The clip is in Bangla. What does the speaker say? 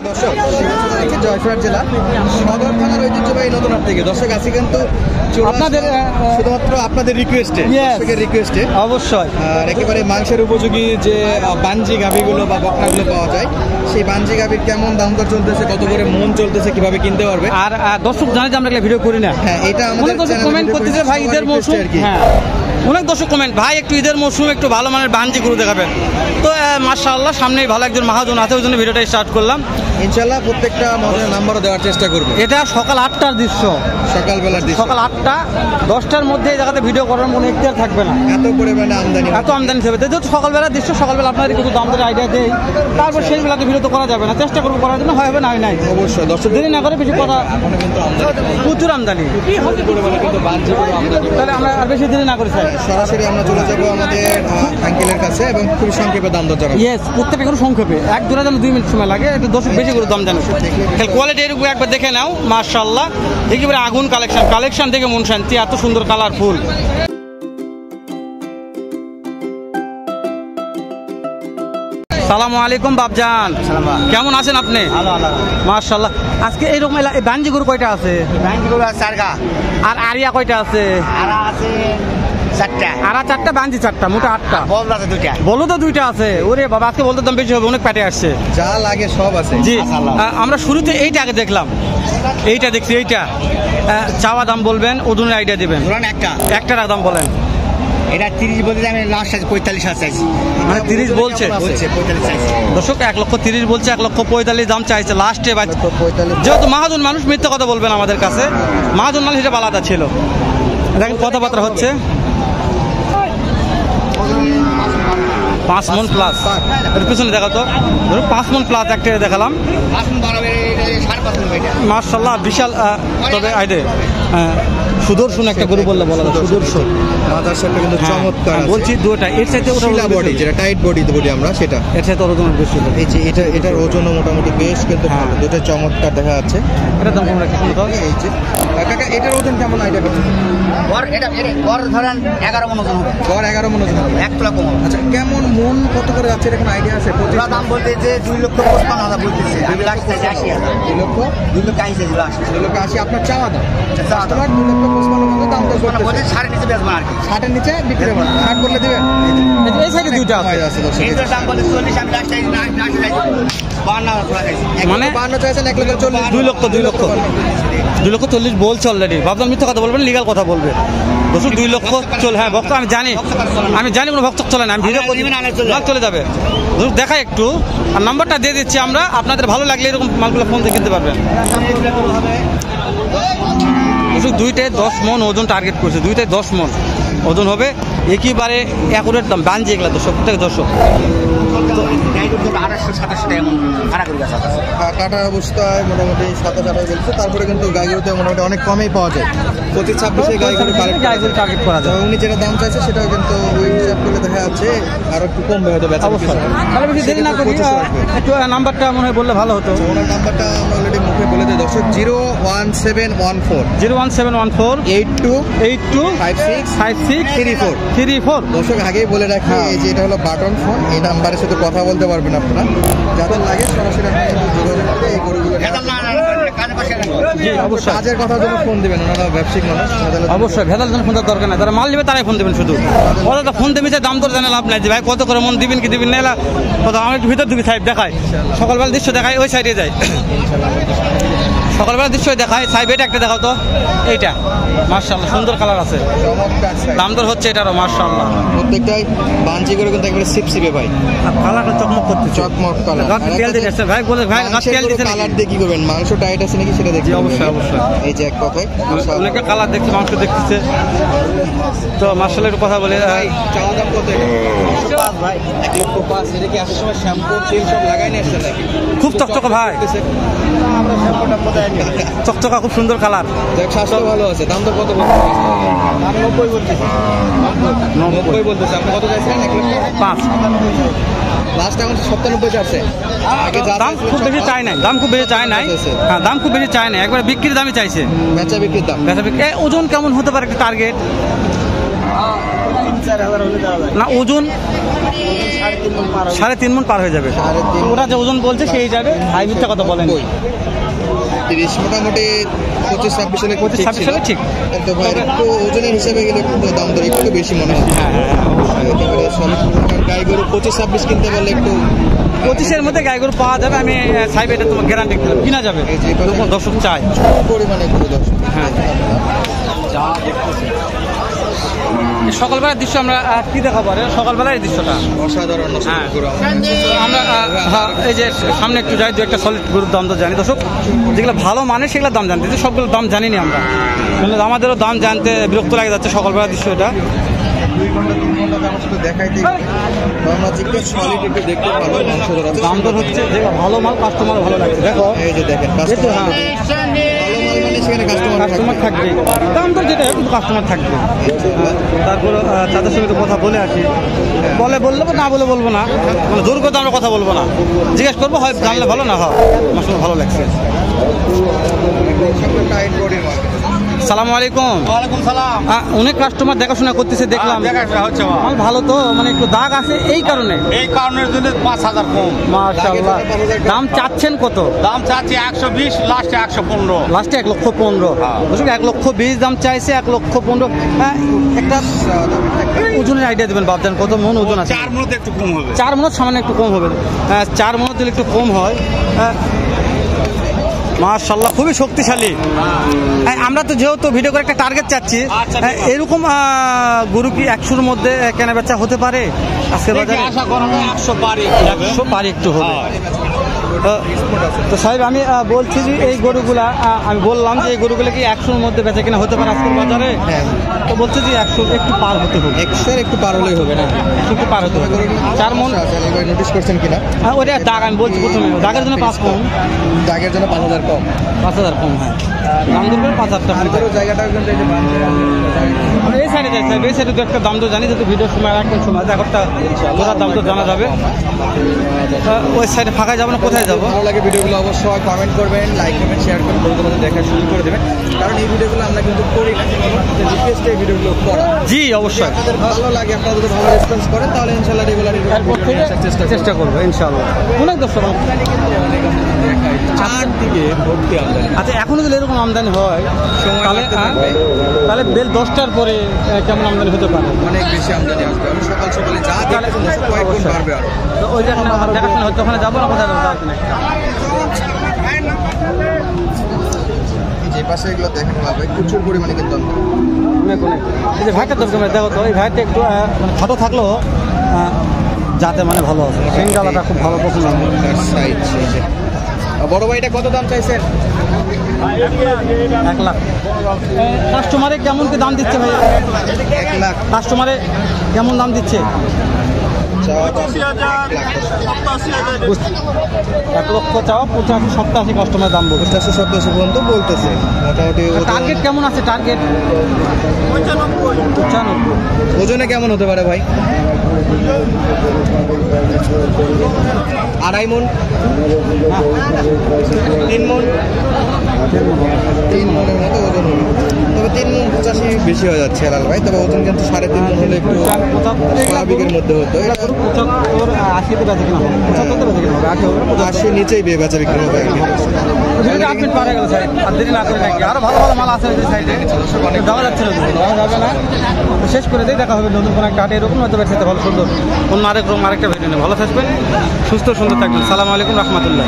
জয়পুরহাট জেলা সদর থানার ঐতিহ্যবাহী নতুন হাট থেকে দর্শক আছি কিন্তু আপনাদের শুধুমাত্র আপনাদের রিকোয়েস্টে অবশ্যই আর একেবারে মাংসের উপযোগী যে বাঞ্জি গাভীগুলো বা বকনাগুলো পাওয়া যায় সেই বাঞ্জি গাভীর কেমন দাম দর চলতেছে, কত করে মন চলতেছে, কিভাবে কিনতে পারবে। আর দর্শক জানে যে আমরা ভিডিও করি না। হ্যাঁ, এটা আমাদের কমেন্ট করতেছে ভাই ঈদের মৌসুম, হ্যাঁ অনেক দর্শক কমেন্ট ভাই একটু ঈদের মৌসুম একটু ভালো মানের বাঞ্জি গরু দেখাবেন। তো মাশাআল্লাহ সামনেই ভালো একজন মাহাজন আছে, ওই জন্য ভিডিওটা স্টার্ট করলাম। ইনশাআল্লাহ প্রত্যেকটা মহাজনের নাম্বারও দেওয়ার চেষ্টা করবো। এটা সকাল 8টার দৃশ্য, সকালবেলার দৃশ্য। সকাল 8টা 10টার মধ্যে এই জায়গাতে ভিডিও করার মনে এখতিয়ার থাকবে না, এত পরিমাণে আমদানি, এত আমদানি হবে। যেহেতু সকালবেলার দৃশ্য, সকালবেলা আপনাদের কিছু দাম দরের আইডিয়া দেই, তারপর সেই বেলাতে ভিডিও তো করা যাবে না, চেষ্টা করবো করার জন্য, হবে না নাই অবশ্যই। দর্শক দেরি না করে বেশি কথা, প্রচুর আমদানি, তাহলে আমরা আর বেশি দেরি না করে চাই সরাসরি আমরা চলে যাবো আমাদের আঙ্কেলের কাছে এবং খুব সংক্ষেপে দাম দর জানাবো। ইয়েস, প্রত্যেকটা করে সংক্ষেপে, এক জোড়া যেন 2 মিনিট সময় লাগে, একটু দর্শক বেশি করে দাম জানো। কোয়ালিটি এরকম একবার দেখে নাও, মাশাআল্লাহ একেবারে আগুন কালেকশন থেকে মন শান্তি, এত সুন্দর কালারফুল। সালামু আলাইকুম বাপজান, কেমন আছেন আপনি? মাশাআল্লাহ। আজকে এইরকম বাঞ্জি গরু কয়টা আছে? বাঞ্জি গরু আছে 4টা। আর আরিয়া কয়টা আছে? আরা আছে 4টা। আরা 4টা, বাঞ্জি 4টা, মোটা 8টা। বলদ আছে 2টা। বলো তো 2টা আছে। ওরে বাবা, আজকে বলতে দাম বেশি হবে, অনেক পেটে আসছে, যা লাগে সব আছে। জি, আমরা শুরুতে এইটা আগে দেখলাম, এইটা দেখছি, এইটা চাওয়া দাম বলবেন, ওজনের আইডিয়া দিবেন। একটার দাম বলেন। এটা 30 বলতে আমি লাস্ট আছে 45 চাইছি, মানে 30 বলছে 45 চাইছি। দর্শক 1,30,000 বলছে, 1,45,000 দাম চাইছে লাস্টে। যেহেতু মাহাজন মানুষ মিথ্যা কথা বলবেন আমাদের কাছে, মাহাজন মানুষ এটা আলাদা ছিল। দেখেন কথাবার্তা হচ্ছে 5 মন প্লাস, এর পিছনে দেখা তো ধরো 5 মন প্লাস একটা দেখালাম। মাশাআল্লাহ বিশাল। তবে আইডে সুদর্শন একটা গরু বললে বলা যায়, সুদর্শন মাথার সাথে কিন্তু চমৎকার আছে। বলছি দুটো এর সাথে ওটা বডি, যেটা টাইট বডি বলি আমরা, সেটা এর সাথে ওজন বেশি। এই যে এটার ওজনও মোটামুটি বেশ কিন্তু ভালো, দুটো চমৎকার দেখা যাচ্ছে। এটা দাম কেমন রাখছি শুনুন। এই যে কাকা, এটার ওজন কেমন আইডিয়া করছেন? গড় ধরেন 11 মন ওজন হবে। গড় 11 মন ওজন হবে, 1 তোলা কম। আচ্ছা, কেমন মন কত করে যাচ্ছে এর কোনো আইডিয়া আছে? পুরো দাম বলতে যে 2,55,000 বলতেছে, আমি লাস্ট চাইছি 80,000। 2,80,000 আপনার চাওয়া দাম। তোমার 2,55,000 দাম তো বলতে 60 নিচে বেচবো আর কি। 60-এর নিচে বিক্রি করবেন, 60 বললে দিবেন। এই সাইডে দুইটা আছে, এইটার দাম বলতে 40, আমি লাস্ট চাইছি 52,000 তোলা চাইছি। মানে 52 চাইছেন, 1,40,000, 2 লক্ষ 2,40,000 বলছে অলরেডি। ভাবলাম মিথ্যা কথা বলবেন, লিগাল কথা বলবে। দর্শক 2 লক্ষ চল, হ্যাঁ ভক্ত আমি জানি কোনো ভক্ত চলে না, আমি ভিডিও চলে যাবে। দেখাই একটু, আর নাম্বারটা দিয়ে দিচ্ছি আমরা, আপনাদের ভালো লাগলে এরকম মালগুলো ফোন দিয়ে কিনতে পারবেন। দুইটায় 10 মন ওজন টার্গেট করছে, 10 মন ওজন হবে, একেবারে অ্যাকুরেট দাম। বাঞ্জি এগুলা দর্শক, দর্শক কাটা অবস্থায় মোটামুটি 27-28 বলছে, তারপরে কিন্তু গাইগুলোতে মোটামুটি অনেক কমেই পাওয়া যায়। 25-26 গাইগুলো টার্গেট করা যায়। উনি যেটা দাম চাইছে সেটাও কিন্তু ওই হিসাব করলে দেখা যাচ্ছে আরো একটু কমবে হয়তো। তাহলে বেশি দেরি না করি, একটু নাম্বারটা মনে হয় বললে ভালো হতো। ওনার নাম্বারটা আমরা অলরেডি মুখে বলে দিই দর্শক, 01714 82565634। দর্শক আগেই বলে রাখি, এই যে এটা হলো বাটন ফোন, এই নাম্বারের সাথে কথা বলতে পারবেন আপনারা, যাদের লাগে সরাসরি যোগাযোগ করে এই গরুগুলো। কাজের কথার জন্য ফোন দিবেন, ওনারা ব্যবসায়িক মানুষ, অবশ্যই ভেজাল জন্য ফোন দেওয়ার দরকার নাই, যারা মাল নেবে তারাই ফোন দেবেন। শুধু ওরা ফোন দেবে, দাম দর জানা লাভ নাই যে ভাই কত করে মন দিবেন কি দিবেন না, কথা আমার একটু ভিতর দিবি সাহেব দেখায়, সকালবেলা দৃশ্য দেখায়, ওই সাইডে যায় সকালবেলা দৃশ্য দেখায়। সাহেব এটা একটা দেখাও তো, এইটা মাশাআল্লাহ সুন্দর কালার আছে, দাম দর হচ্ছে এটারও মাশাআল্লাহ। প্রত্যেকটাই বাঞ্জি করে কিন্তু একবারে সিপসিপে ভাই, কালারটা চকমক করতে, চকমক কালার। তেল দিতেছে ভাই, বলে ভাই তেল দিতে কালার দিয়ে কি করবেন, মাংস টাইট আছে নাকি সেটা দেখি। অবশ্যই এই যে এক কথায় অনেকে কালার দেখছে, মাংস দেখতেছে, তো মাশাআল্লাহ একটু কথা বলে। চাওয়া দাম কত? ভাই 1,05,000। এটা কি আসার সময় শ্যাম্পু তেল সব লাগাই নিয়ে আসছে নাকি? খুব চকচকা ভাই, আমরা শ্যাম্পুটা কোথায় নিই, চকচকা খুব সুন্দর কালার। দেখ স্বাস্থ্য ভালো আছে। দাম তো কত বলতে? 90 বলতেছে। 90 বলতেছে। আপনি কত চাইছেন? 1,05,000 লাস্ট এখন 97 চাইছে। আগে দাম খুব বেশি চাই নাই, দাম খুব বেশি চাই নাই, হ্যাঁ দাম খুব বেশি চাই নাই, একবার বিক্রির দামই চাইছে। বেচা বিক্রির দাম, বেচা বিক্রি। ওজন কেমন হতে পারে একটা টার্গেট? না ওজন 3.5 মণ পার হয়ে যাবে। 3.5 ওরা যে ওজন বলছে সেই হিসাবে ভাই মিথ্যা কথা বলেন। 30 মোটামুটি 25-26 সালে 25-26 সালে ঠিক। তো ভাই একটু ওজনের হিসাবে গেলে একটু দাম দর একটু বেশি মনে হয়। একেবারে solid গাই গরু 25-26 কিনতে পারলে একটু 25-এর মধ্যে গাই গরু পাওয়া যাবে। আমি সাহেব এটা তোমার গ্যারান্টি দিলাম, কিনা যাবে। দর্শক চাই পরিমাণে গরু দর্শক। হ্যাঁ। সকালবেলার দৃশ্য আমরা কি দেখাবো? সকালবেলার এই দৃশ্যটা অসাধারণ হ্যাঁ। গরু আমরা এই যে সামনে একটু যাই, দু একটা সলিড গরুর দাম তো জানি দর্শক। যেগুলো ভালো মানে সেগুলোর দাম জানতে, সবগুলোর দাম জানি না আমরা, কিন্তু আমাদেরও দাম জানতে বিরক্ত লাগে যাচ্ছে সকালবেলার দৃশ্য এটা। 2 ঘন্টা 3 ঘন্টা আমার সাথে দেখাইতে আমরা যেটা সলিড একটু দেখতে পাবো মাংস ধরা দাম দর হচ্ছে যেগুলো ভালো মাল কাস্টমার ভালো লাগছে। দেখো এই যে দেখেন কাস্টমার হ্যাঁ, ভালো মাল মানে সেখানে কাস্টমার থাকবে, দাম দর যেটা কিন্তু কাস্টমার থাকবে। তারপর তাদের সঙ্গে তো কথা বলে আসি, বললে না বলে বলবো না, মানে জোর কথা আমরা কথা বলবো না, জিজ্ঞেস করবো হয় জানলে ভালো না হয় আমার সঙ্গে ভালো লাগছে। টাইট বডির মাল। সালামু আলাইকুম। ওয়ালাইকুম সালাম। অনেক কাস্টমার দেখাশোনা করতেছে দেখলাম, দেখাশোনা হচ্ছে বাবা। মাল ভালো তো, মানে একটু দাগ আছে এই কারণে। এই কারণের জন্য 5,000 কম। মাশাআল্লাহ। দাম চাচ্ছেন কত? দাম চাচ্ছি 120, লাস্টে 115। লাস্টে 1,15,000। হ্যাঁ। 1,20,000 দাম চাইছে, 1,15,000। হ্যাঁ, একটা ওজনের আইডিয়া দেবেন বাবজান, কত মন ওজন আছে? 4 মণতে একটু কম হবে। 4 মণ সামান্য একটু কম হবে। 4 মণ দিলে একটু কম হয়। মাশাআল্লাহ, খুবই শক্তিশালী। আমরা তো যেহেতু ভিডিও করে একটা টার্গেট চাচ্ছি, এরকম গরু কি 100-র মধ্যে কেনা বেচা হতে পারে আজকের বাজারে? আশা করা হয় 100 পারি। 100 পারে একটু হবে। তো সাহেব আমি বলছি যে এই গরুগুলা, আমি বললাম যে এই গরুগুলো কি 100-র মধ্যে বেচা কেনা হতে পারে আজকের বাজারে? হ্যাঁ। তো বলছে যে 100 একটু পার হতে হবে। 100 একটু পার হলেই হবে না, একটু পার হতে হবে। 4 মণ নোটিস করছেন কিনা? ওটা দাগ, আমি বলছি প্রথমে দাগের জন্য 5 কম, দাগের জন্য 5,000 কম। 5,000 কম। হ্যাঁ, দাম ধরবেন 5,000 টাকা। জায়গাটাও কিন্তু এই যে আমরা এই সাইডে যাই, এই সাইডে তো একটা দাম তো জানি, যেহেতু ভিডিওর সময় একদম সময় একটা ওটার দাম তো জানা যাবে। ওই সাইডে ফাঁকা যাবো না, কোথায় যাবো? ভালো লাগে ভিডিওগুলো অবশ্যই কমেন্ট করবেন, লাইক করবেন, শেয়ার করবেন, বন্ধুদের দেখা শুরু করে দেবেন, কারণ এই ভিডিওগুলো আমরা কিন্তু করি না, রিকোয়েস্টে এই ভিডিওগুলো করা। জি অবশ্যই। আপনাদের ভালো লাগে, আপনারা যদি ভালো রেসপন্স করেন তাহলে ইনশাআল্লাহ রেগুলার এরপর থেকে চেষ্টা করবো ইনশাআল্লাহ। অনেক দর্শক চারদিকে ভর্তি আমদানি। আচ্ছা, এখনো যদি এরকম আমদানি হয় তাহলে বেল 10টার পরে কেমন আমদানি হতে পারে? অনেক বেশি আমদানি আসবে। আমি সকাল সকালে যা দেখতেছি কয়েক গুণ বাড়বে আরো। তো ওই যে দেখাশোনা হচ্ছে, ওখানে যাবো না, কোথায় যাবো? যে পাশে এগুলো দেখেন পাবে প্রচুর পরিমাণে কিন্তু আমদানি। এই যে ভাইটা তো দেখো তো, এই ভাইটা একটু মানে ছোট থাকলেও যাতে মানে ভালো আছে, সেই ডালাটা খুব ভালো পছন্দ। সাইজ বড় ভাইটা কত দাম চাইছেন? 1 লাখ। কাস্টমারে কেমন কি দাম দিচ্ছে ভাই? 1 লাখ। কাস্টমারে কেমন দাম দিচ্ছে? 1 লক্ষ চাওয়া, 85-87 কাস্টমার দাম বলছে। 85-87 পর্যন্ত বলতেছে। মোটামুটি টার্গেট কেমন আছে? টার্গেট 95। ওজনে কেমন হতে পারে ভাই? 2.5 মণ, 3 মণ, 3 মণের মতো ওজন হবে। তবে 3 মণ 85 বেশি হয়ে যাচ্ছে লাল ভাই, তবে ওজন কিন্তু 3.5 মণ হলে একটু স্বাভাবিকের মধ্যে হতো। 80-তে বেচে কিনা হবে, 75-তে বেচে কিনা হবে, 80 নিচেই বেচা বিক্রি হবে। আপনি পারে গেল সাইড আর দেরি না করে নাকি আরো ভালো ভালো মাল আছে ওই সাইডে, যাওয়া যাচ্ছে না, যাওয়া যাবে না। শেষ করে দিয়ে দেখা হবে নতুন কোনো একটা হাটে, এরকম হতে পারছে ভালো সুন্দর অন্য আরেকটা ভিডিও নিয়ে। ভালো থাকবেন, সুস্থ সুন্দর থাকবেন। সালামু আলাইকুম রহমতুল্লাহ।